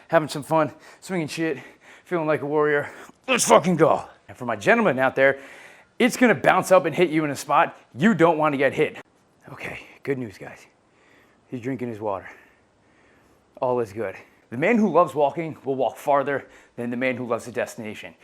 having some fun, swinging shit, feeling like a warrior. Let's fucking go. And for my gentlemen out there, it's gonna bounce up and hit you in a spot you don't want to get hit. Okay, good news, guys. He's drinking his water. All is good. The man who loves walking will walk farther than the man who loves the destination.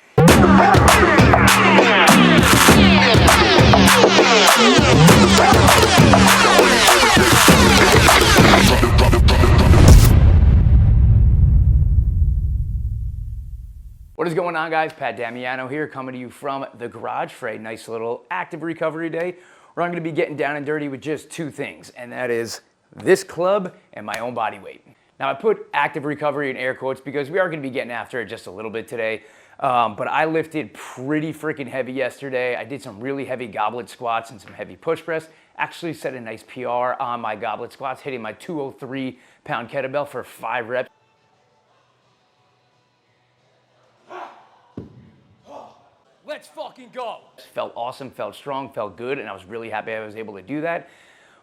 What is going on, guys? Pat Damiano here, coming to you from the garage for a nice little active recovery day where I'm going to be getting down and dirty with just two things, and that is this club and my own body weight. Now, I put active recovery in air quotes because we are going to be getting after it just a little bit today, but I lifted pretty freaking heavy yesterday. I did some really heavy goblet squats and some heavy push press. Actually set a nice PR on my goblet squats, hitting my 203-pound kettlebell for 5 reps. Let's fucking go. Felt awesome, felt strong, felt good, and I was really happy I was able to do that.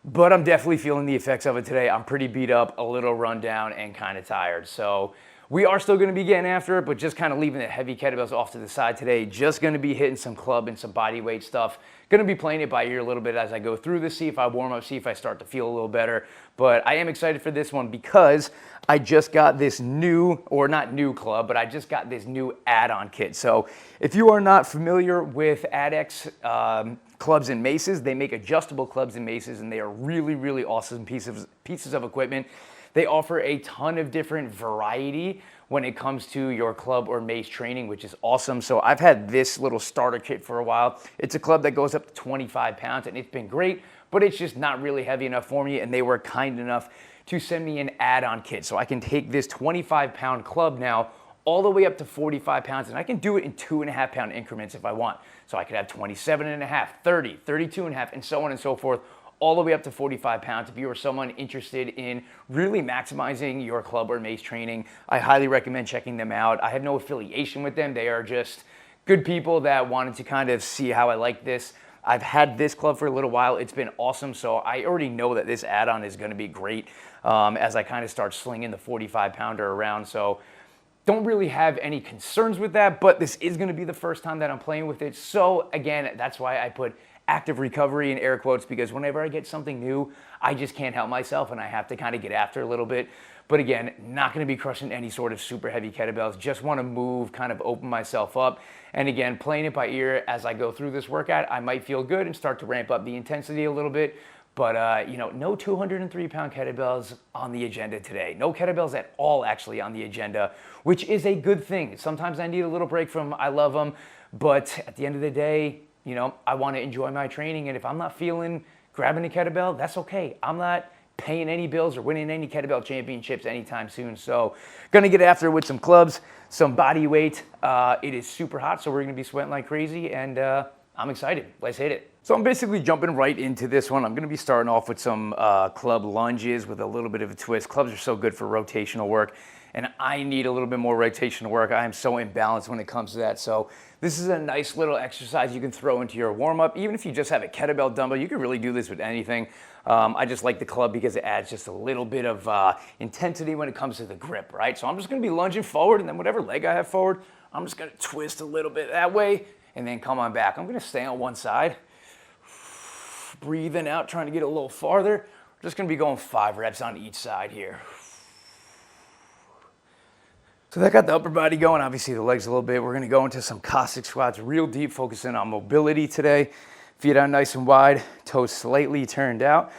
But I'm definitely feeling the effects of it today. I'm pretty beat up, a little run down, and kind of tired. So we are still gonna be getting after it, but just kind of leaving the heavy kettlebells off to the side today. Just gonna be hitting some club and some body weight stuff. Gonna be playing it by ear a little bit as I go through this, see if I warm up, see if I start to feel a little better. But I am excited for this one because I just got this new, or not new club, but I just got this new add-on kit. So if you are not familiar with AddX clubs and maces, they make adjustable clubs and maces, and they are really, really awesome pieces of equipment. They offer a ton of different variety when it comes to your club or mace training, which is awesome. So I've had this little starter kit for a while. It's a club that goes up to 25 pounds, and it's been great, but it's just not really heavy enough for me, and they were kind enough to send me an add-on kit. So I can take this 25-pound club now all the way up to 45 pounds, and I can do it in 2.5-pound increments if I want. So I could have 27.5, 30, 32.5, and so on and so forth, all the way up to 45 pounds. If you are someone interested in really maximizing your club or mace training, I highly recommend checking them out. I have no affiliation with them. They are just good people that wanted to kind of see how I like this. I've had this club for a little while. It's been awesome, so I already know that this add-on is gonna be great as I kind of start slinging the 45-pounder around. So don't really have any concerns with that, but this is gonna be the first time that I'm playing with it. So again, that's why I put active recovery in air quotes, because whenever I get something new, I just can't help myself and I have to kind of get after a little bit. But again, not gonna be crushing any sort of super heavy kettlebells, just wanna move, kind of open myself up. And again, playing it by ear as I go through this workout, I might feel good and start to ramp up the intensity a little bit. But you know, no 203-pound kettlebells on the agenda today. No kettlebells at all actually on the agenda, which is a good thing. Sometimes I need a little break from I love them, but at the end of the day, you know, I want to enjoy my training, and if I'm not feeling grabbing a kettlebell, that's okay. I'm not paying any bills or winning any kettlebell championships anytime soon. So gonna get after it with some clubs, some body weight. It is super hot, so we're gonna be sweating like crazy, and I'm excited. Let's hit it. So I'm basically jumping right into this one. I'm gonna be starting off with some club lunges with a little bit of a twist. Clubs are so good for rotational work, and I need a little bit more rotational work. I am so imbalanced when it comes to that. So this is a nice little exercise you can throw into your warm-up. Even if you just have a kettlebell dumbbell, you can really do this with anything. I just like the club because it adds just a little bit of intensity when it comes to the grip, right? So I'm just gonna be lunging forward, and then whatever leg I have forward, I'm just gonna twist a little bit that way, and then come on back. I'm gonna stay on one side, breathing out, trying to get a little farther. We're just gonna be going 5 reps on each side here. So that got the upper body going, obviously the legs a little bit. We're gonna go into some Cossack squats, real deep, focusing on mobility today. Feet out nice and wide, toes slightly turned out.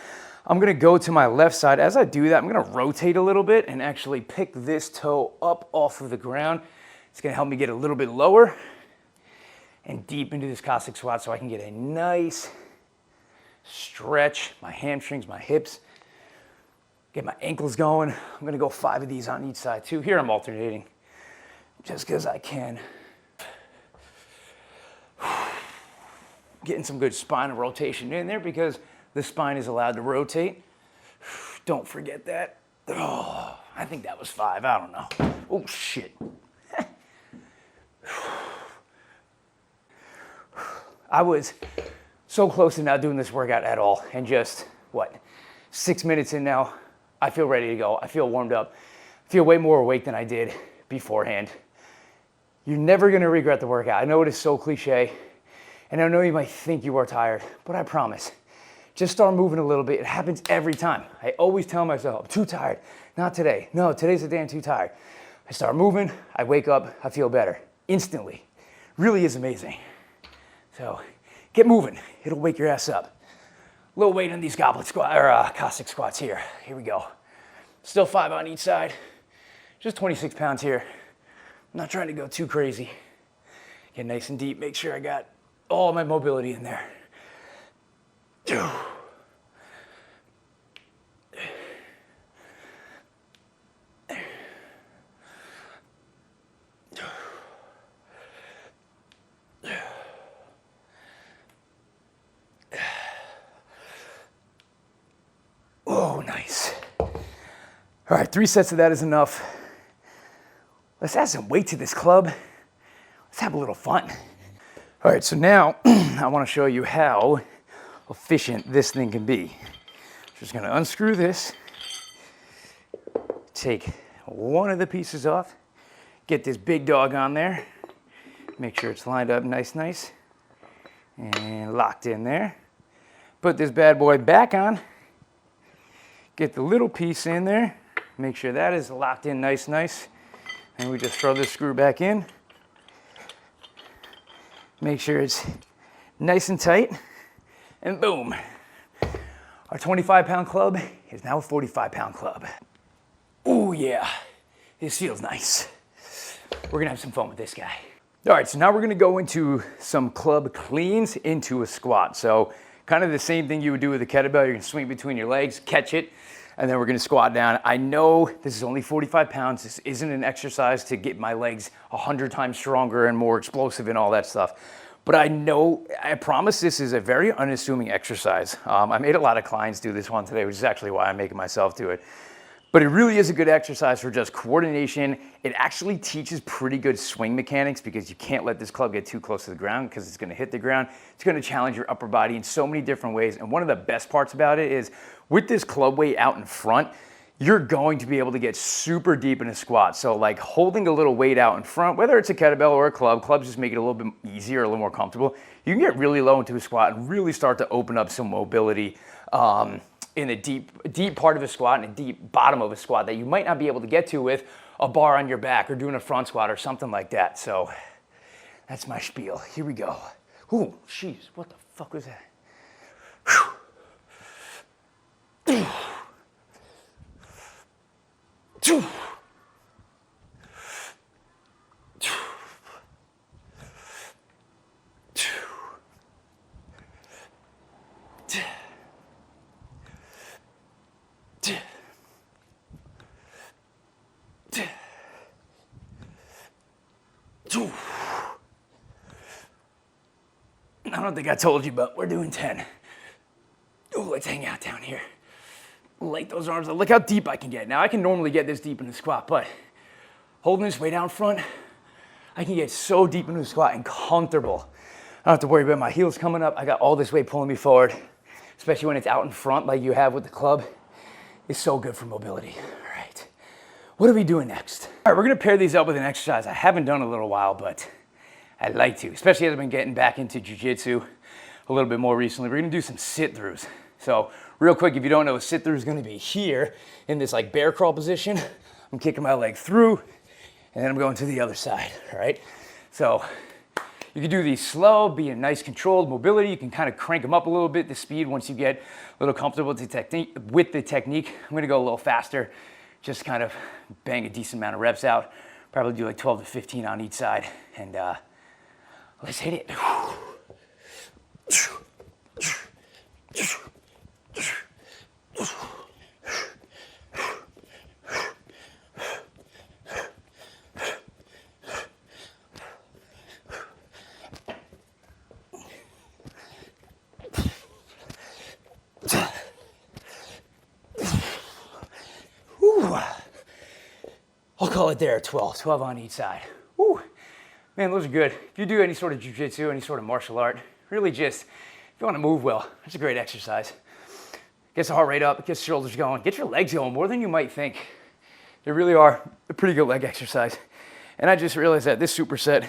I'm gonna go to my left side. As I do that, I'm gonna rotate a little bit and actually pick this toe up off of the ground. It's gonna help me get a little bit lower and deep into this Cossack squat so I can get a nice stretch, my hamstrings, my hips, get my ankles going. I'm gonna go 5 of these on each side too. Here I'm alternating just because I can. Getting some good spinal rotation in there because the spine is allowed to rotate. Don't forget that. Oh, I think that was 5, I don't know. Oh shit. I was so close to not doing this workout at all, and just, what, 6 minutes in now, I feel ready to go. I feel warmed up. feel way more awake than I did beforehand. You're never gonna regret the workout. I know it is so cliche, and I know you might think you are tired, but I promise, just start moving a little bit. It happens every time. I always tell myself, I'm too tired. Not today. No, today's the day I'm too tired. I start moving, I wake up, I feel better instantly. Really is amazing. So get moving. It'll wake your ass up. Low weight on these goblet squat or Cossack squats here. Here we go. Still 5 on each side. Just 26 pounds here. I'm not trying to go too crazy. Get nice and deep. Make sure I got all my mobility in there. Oh, nice. All right, 3 sets of that is enough. Let's add some weight to this club. Let's have a little fun. All right, so now I want to show you how efficient this thing can be. Just gonna unscrew this, take one of the pieces off, get this big dog on there, make sure it's lined up nice, and locked in there. Put this bad boy back on, get the little piece in there, make sure that is locked in nice, and we just throw this screw back in. Make sure it's nice and tight, and boom. Our 25-pound club is now a 45-pound club. Oh yeah, this feels nice. We're gonna have some fun with this guy. All right, so now we're gonna go into some club cleans into a squat. So kind of the same thing you would do with a kettlebell. You're gonna swing between your legs, catch it, and then we're gonna squat down. I know this is only 45 pounds. This isn't an exercise to get my legs 100 times stronger and more explosive and all that stuff. But I promise this is a very unassuming exercise. I made a lot of clients do this one today, which is actually why I'm making myself do it. But it really is a good exercise for just coordination. It actually teaches pretty good swing mechanics because you can't let this club get too close to the ground because it's gonna hit the ground. It's gonna challenge your upper body in so many different ways. And one of the best parts about it is with this club weight out in front, you're going to be able to get super deep in a squat. So like holding a little weight out in front, whether it's a kettlebell or a club, clubs just make it a little bit easier, a little more comfortable. You can get really low into a squat and really start to open up some mobility in a deep part of a squat and a deep bottom of a squat that you might not be able to get to with a bar on your back or doing a front squat or something like that. So that's my spiel. Here we go. Ooh, jeez, what the fuck was that? Whew. I don't think I told you, but we're doing 10. Ooh, let's hang out down here. Light those arms up. Look how deep I can get. Now I can normally get this deep in the squat, but holding this way down front, I can get so deep into the squat and comfortable. I don't have to worry about my heels coming up. I got all this weight pulling me forward, especially when it's out in front like you have with the club. It's so good for mobility. All right, what are we doing next? All right, we're gonna pair these up with an exercise I haven't done in a little while, but I'd like to, especially as I've been getting back into jiu-jitsu a little bit more recently. We're gonna do some sit-throughs. So real quick, if you don't know, a sit-through is gonna be here in this like bear crawl position. I'm kicking my leg through and then I'm going to the other side, all right? So you can do these slow, be a nice controlled mobility. You can kind of crank them up a little bit, the speed, once you get a little comfortable with the technique. I'm gonna go a little faster, just kind of bang a decent amount of reps out. Probably do like 12 to 15 on each side, and let's hit it. I'll call it there, 12 on each side. Woo. Man, those are good. If you do any sort of jiu-jitsu, any sort of martial art, really just, if you want to move well, that's a great exercise. Gets the heart rate up, gets the shoulders going, get your legs going more than you might think. They really are a pretty good leg exercise. And I just realized that this superset,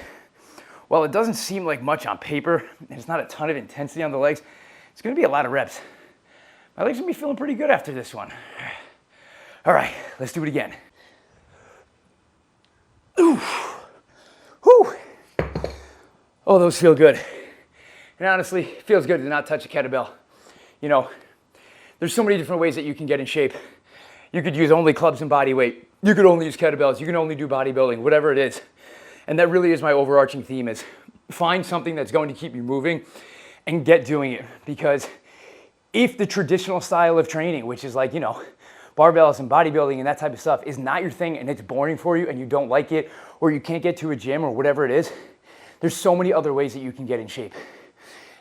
while it doesn't seem like much on paper, and it's not a ton of intensity on the legs, it's gonna be a lot of reps. My legs gonna be feeling pretty good after this one. All right, let's do it again. Ooh. Whew. Oh, those feel good. And honestly, it feels good to not touch a kettlebell. You know, there's so many different ways that you can get in shape. You could use only clubs and body weight. You could only use kettlebells. You can only do bodybuilding, whatever it is. And that really is my overarching theme, is find something that's going to keep you moving and get doing it. Because if the traditional style of training, which is like, you know, barbells and bodybuilding and that type of stuff, is not your thing and it's boring for you and you don't like it, or you can't get to a gym or whatever it is, there's so many other ways that you can get in shape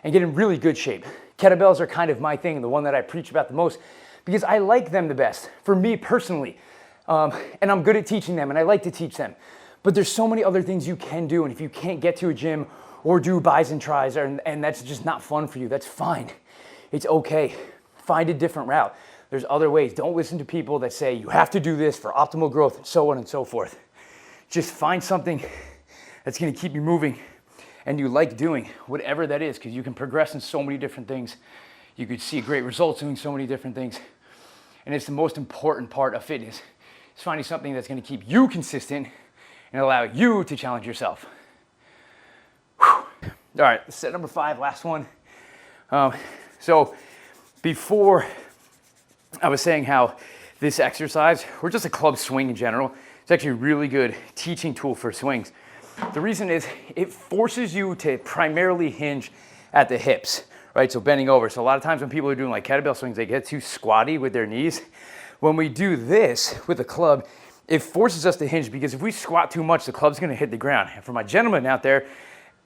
and get in really good shape. Kettlebells are kind of my thing, the one that I preach about the most, because I like them the best, for me personally. And I'm good at teaching them and I like to teach them. But there's so many other things you can do, and if you can't get to a gym or do bis and tris, and that's just not fun for you, that's fine. It's okay. Find a different route. There's other ways. Don't listen to people that say you have to do this for optimal growth and so on and so forth. Just find something that's gonna keep you moving and you like doing, whatever that is, because you can progress in so many different things. You could see great results doing so many different things. And it's the most important part of fitness, is finding something that's gonna keep you consistent and allow you to challenge yourself. Whew. All right, set number 5, last one. So before, I was saying how this exercise, or just a club swing in general, it's actually a really good teaching tool for swings. The reason is it forces you to primarily hinge at the hips, right? So bending over. So a lot of times when people are doing like kettlebell swings, they get too squatty with their knees. When we do this with a club, it forces us to hinge, because if we squat too much, the club's gonna hit the ground. And for my gentlemen out there,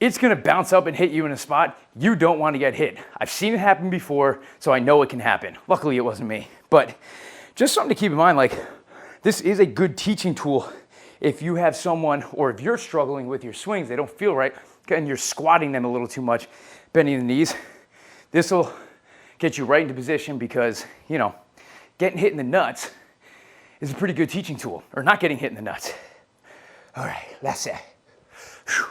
it's gonna bounce up and hit you in a spot you don't wanna get hit. I've seen it happen before, so I know it can happen. Luckily, it wasn't me. But just something to keep in mind, like, this is a good teaching tool if you have someone, or if you're struggling with your swings, they don't feel right, and you're squatting them a little too much, bending the knees. This will get you right into position, because, you know, getting hit in the nuts is a pretty good teaching tool, or not getting hit in the nuts. All right, last set. Whew.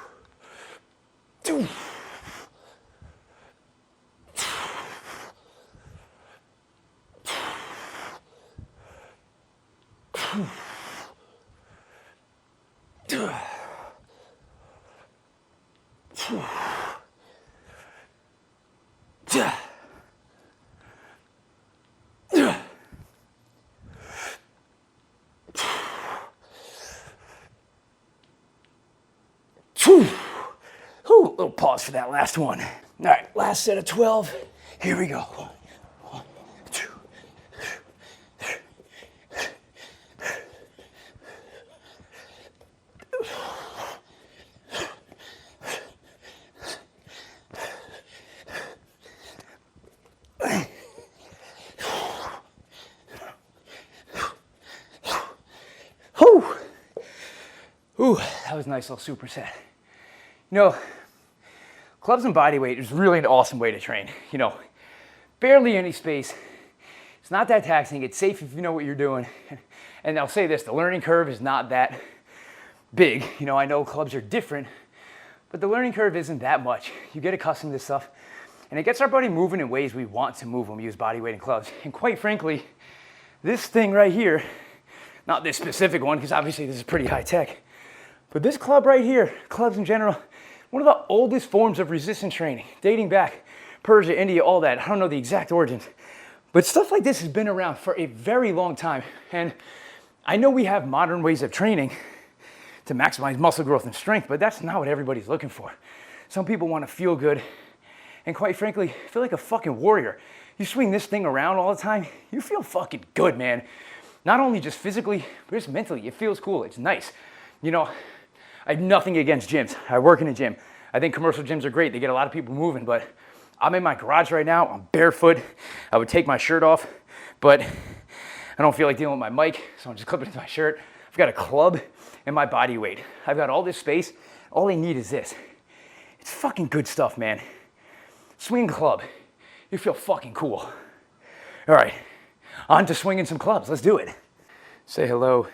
Little pause for that last one. All right, last set of 12. Here we go. 1, 2, 3. Ooh, that was a nice little superset. You know, clubs and bodyweight is really an awesome way to train. You know, barely any space. It's not that taxing. It's safe if you know what you're doing. And I'll say this, the learning curve is not that big. You know, I know clubs are different, but the learning curve isn't that much. You get accustomed to this stuff, and it gets our body moving in ways we want to move when we use bodyweight and clubs. And quite frankly, this thing right here, not this specific one, because obviously this is pretty high tech, but this club right here, clubs in general, one of the oldest forms of resistance training, dating back Persia, India, all that. I don't know the exact origins, but stuff like this has been around for a very long time. And I know we have modern ways of training to maximize muscle growth and strength, but that's not what everybody's looking for. Some people want to feel good, and quite frankly, feel like a fucking warrior. You swing this thing around all the time, you feel fucking good, man. Not only just physically, but just mentally. It feels cool. It's nice. You know, I have nothing against gyms. I work in a gym. I think commercial gyms are great. They get a lot of people moving, but I'm in my garage right now. I'm barefoot. I would take my shirt off, but I don't feel like dealing with my mic, so I'm just clipping it to my shirt. I've got a club and my body weight. I've got all this space. All I need is this. It's fucking good stuff, man. Swing club. You feel fucking cool. All right, on to swinging some clubs. Let's do it. Say hello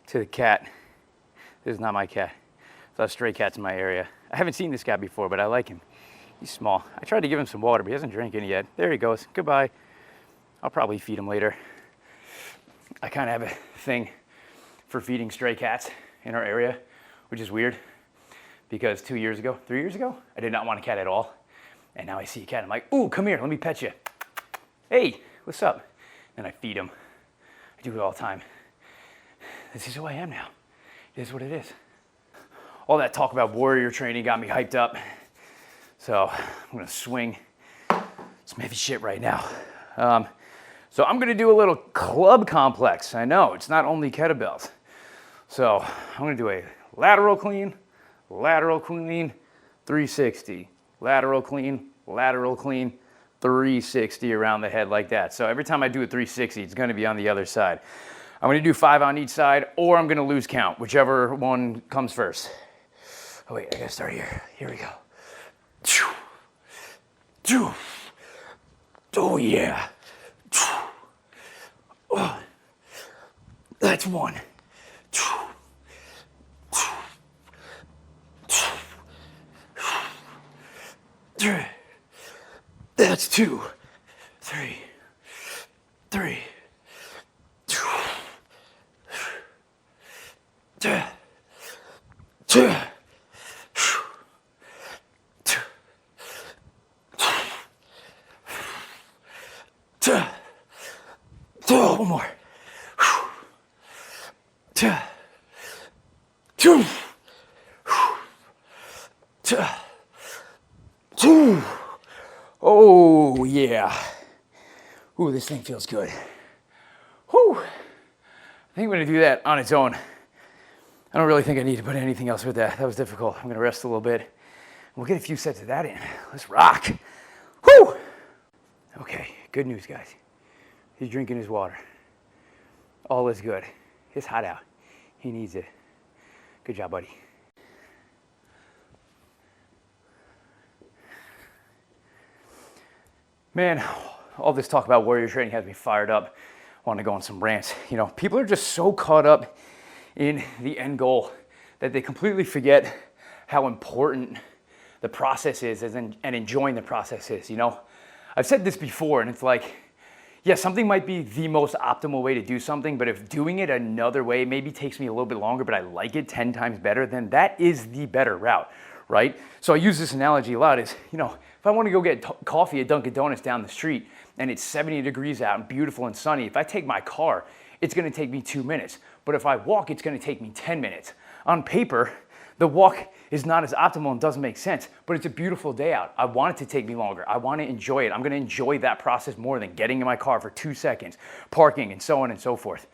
to the cat. This is not my cat. There's a lot of stray cats in my area. I haven't seen this guy before, but I like him. He's small. I tried to give him some water, but he hasn't drank any yet. There he goes. Goodbye. I'll probably feed him later. I kind of have a thing for feeding stray cats in our area, which is weird because 3 years ago, I did not want a cat at all. And now I see a cat, I'm like, ooh, come here, let me pet you. Hey, what's up? And I feed him. I do it all the time. This is who I am now. It is what it is. All that talk about warrior training got me hyped up. So I'm gonna swing some heavy shit right now. So I'm gonna do a little club complex. I know, it's not only kettlebells. So I'm gonna do a lateral clean, 360. Lateral clean, 360 around the head like that. So every time I do a 360, it's gonna be on the other side. I'm gonna do 5 on each side, or I'm gonna lose count, whichever one comes first. Oh wait, I gotta start here. Here we go. Oh yeah. That's 1. That's 2. 3. 3. 2. One more. 2. Oh yeah. Ooh, this thing feels good. Whew. I think I'm gonna do that on its own. I don't really think I need to put anything else with that. That was difficult. I'm gonna rest a little bit. We'll get a few sets of that in. Let's rock. Whew. Okay, good news, guys. He's drinking his water. All is good. It's hot out. He needs it. Good job, buddy. Man, all this talk about warrior training has me fired up. I want to go on some rants. You know, people are just so caught up in the end goal that they completely forget how important the process is and enjoying the process is, you know? I've said this before, and it's like, yeah, something might be the most optimal way to do something, but if doing it another way maybe takes me a little bit longer, but I like it 10 times better, then that is the better route, right? So I use this analogy a lot is, you know, if I want to go get coffee at Dunkin' Donuts down the street and it's 70 degrees out and beautiful and sunny, if I take my car, it's going to take me 2 minutes. But if I walk, it's going to take me 10 minutes. On paper, the walk is not as optimal and doesn't make sense, but it's a beautiful day out. I want it to take me longer. I want to enjoy it. I'm going to enjoy that process more than getting in my car for 2 seconds, parking, and so on and so forth.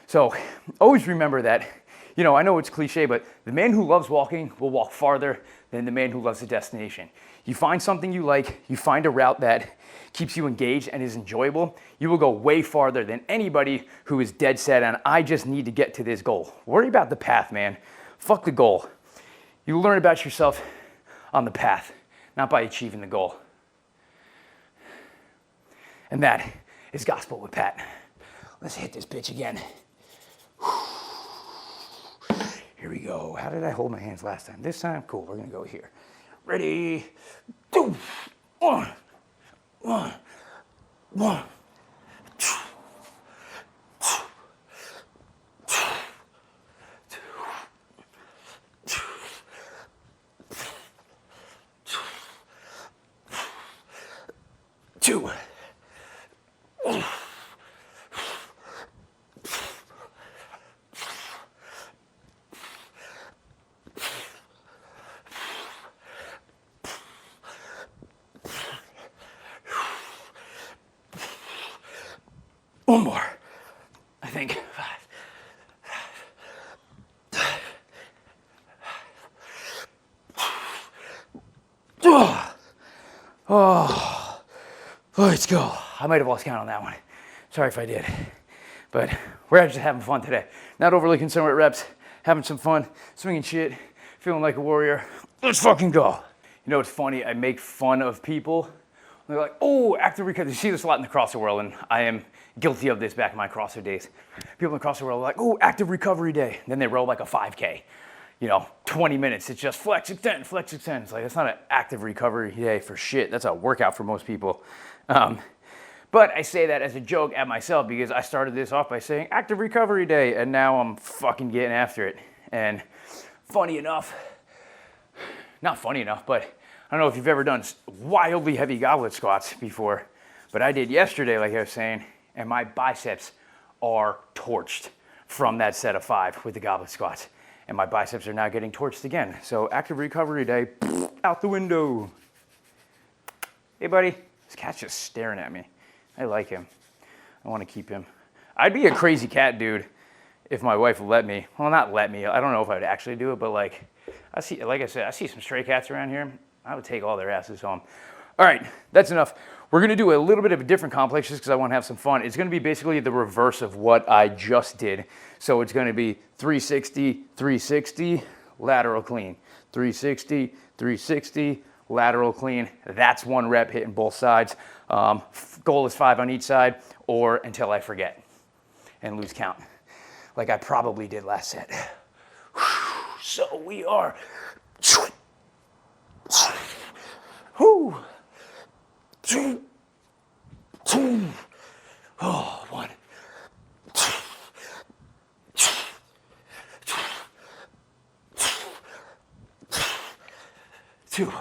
So always remember that, you know, I know it's cliche, but the man who loves walking will walk farther than the man who loves the destination. You find something you like, you find a route that keeps you engaged and is enjoyable, you will go way farther than anybody who is dead set on, I just need to get to this goal. Worry about the path, man. Fuck the goal. You learn about yourself on the path, not by achieving the goal. And that is Gospel with Pat. Let's hit this bitch again. Here we go. How did I hold my hands last time? This time? Cool, we're gonna go here. Ready? 2, 1, 1, 1. 2. One more, I think. 5. Oh, let's go. I might have lost count on that one. Sorry if I did. But we're just having fun today. Not overly concerned with reps, having some fun, swinging shit, feeling like a warrior. Let's fucking go. You know what's funny? I make fun of people They're like, oh, active recovery. You see this a lot in the CrossFit world, and I am guilty of this back in my CrossFit days. People in the CrossFit world are like, oh, active recovery day. And then they roll like a 5K, 20 minutes. It's just flex, extend, flex, extend. It's like, that's not an active recovery day for shit. That's a workout for most people. But I say that as a joke at myself because I started this off by saying active recovery day, and now I'm fucking getting after it. And funny enough, not funny enough, but I don't know if you've ever done wildly heavy goblet squats before, but I did yesterday, like I was saying, and my biceps are torched from that set of 5 with the goblet squats. And my biceps are now getting torched again. So active recovery day, out the window. Hey buddy, this cat's just staring at me. I like him. I want to keep him. I'd be a crazy cat dude if my wife would let me. Well, not let me. I don't know if I'd actually do it, but like I see some stray cats around here. I would take all their asses home. All right, that's enough. We're going to do a little bit of a different complex just because I want to have some fun. It's going to be basically the reverse of what I just did. So it's going to be 360, 360, lateral clean. 360, 360, lateral clean. That's 1 rep hitting both sides. Goal is 5 on each side or until I forget and lose count, like I probably did last set. So we are. Whoo. 2, 2, oh, 1, 2, 2, 2.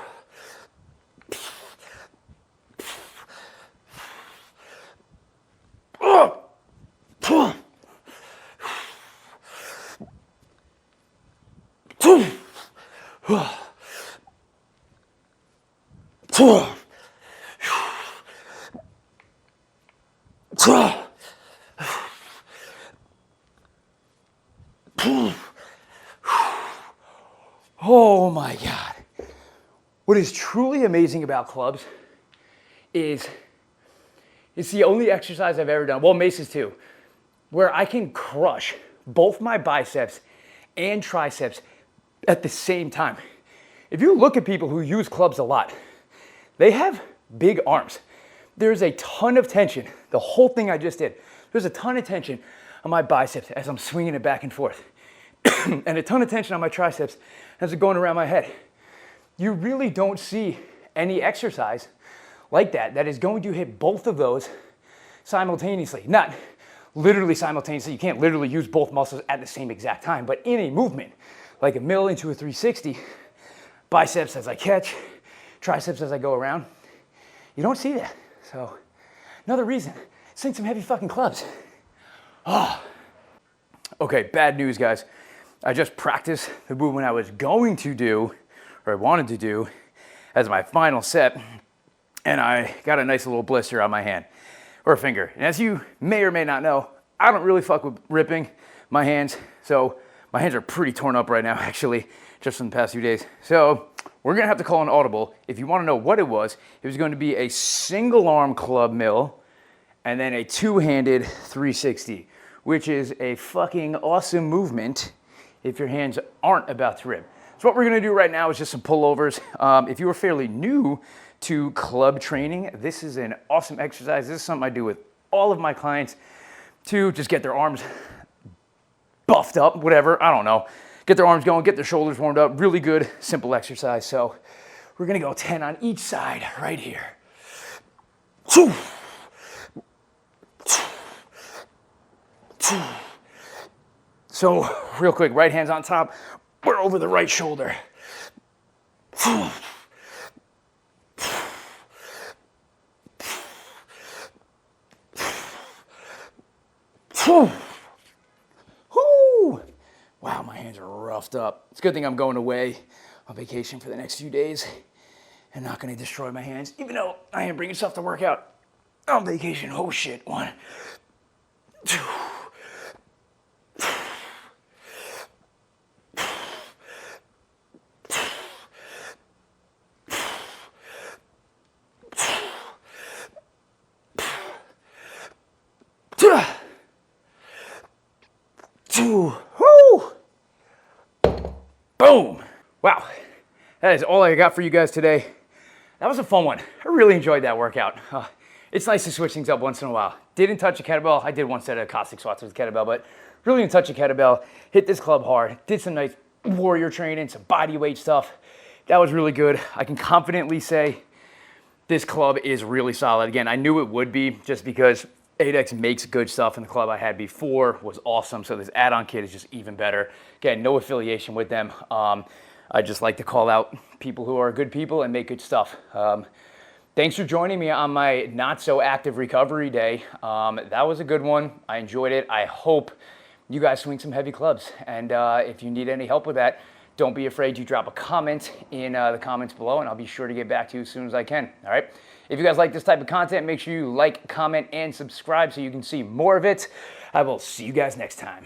Oh my God. What is truly amazing about clubs is it's the only exercise I've ever done, well, maces too, where I can crush both my biceps and triceps at the same time. If you look at people who use clubs a lot, they have big arms. There's a ton of tension. The whole thing I just did, there's a ton of tension on my biceps as I'm swinging it back and forth. And a ton of tension on my triceps as it's going around my head. You really don't see any exercise like that is going to hit both of those simultaneously. Not literally simultaneously. You can't literally use both muscles at the same exact time, but in a movement, like a mill into a 360, biceps as I catch, triceps as I go around. You don't see that. So another reason, sing some heavy fucking clubs. Oh. Okay, bad news, guys. I just practiced the movement I was going to do, or I wanted to do, as my final set, and I got a nice little blister on my hand, or finger. And as you may or may not know, I don't really fuck with ripping my hands, so my hands are pretty torn up right now, actually, just from the past few days. So we're gonna have to call an audible. If you wanna know what it was going to be a single arm club mill, and then a two-handed 360, which is a fucking awesome movement if your hands aren't about to rip. So what we're gonna do right now is just some pullovers. If you are fairly new to club training, this is an awesome exercise. This is something I do with all of my clients to just get their arms buffed up, whatever, I don't know. Get their arms going, get their shoulders warmed up. Really good, simple exercise. So we're gonna go 10 on each side right here. So real quick, right hand's on top, we're over the right shoulder. Wow, my hands are roughed up. It's a good thing I'm going away on vacation for the next few days and not gonna destroy my hands, even though I am bringing stuff to work out on vacation. Oh shit, 1, 2. 2. Woo! Boom! Wow, that is all I got for you guys today. that was a fun one. I really enjoyed that workout. It's nice to switch things up once in a while. Didn't touch a kettlebell. I did one set of Cossack squats with a kettlebell, but really didn't touch a kettlebell. Hit this club hard. Did some nice warrior training, some body weight stuff. That was really good. I can confidently say this club is really solid. Again, I knew it would be just because 8X makes good stuff, and the club I had before was awesome. So this add-on kit is just even better. Again, no affiliation with them. I just like to call out people who are good people and make good stuff. Thanks for joining me on my not so active recovery day. That was a good one. I enjoyed it. I hope you guys swing some heavy clubs. And if you need any help with that, don't be afraid to drop a comment in the comments below, and I'll be sure to get back to you as soon as I can. All right. If you guys like this type of content, make sure you like, comment, and subscribe so you can see more of it. I will see you guys next time.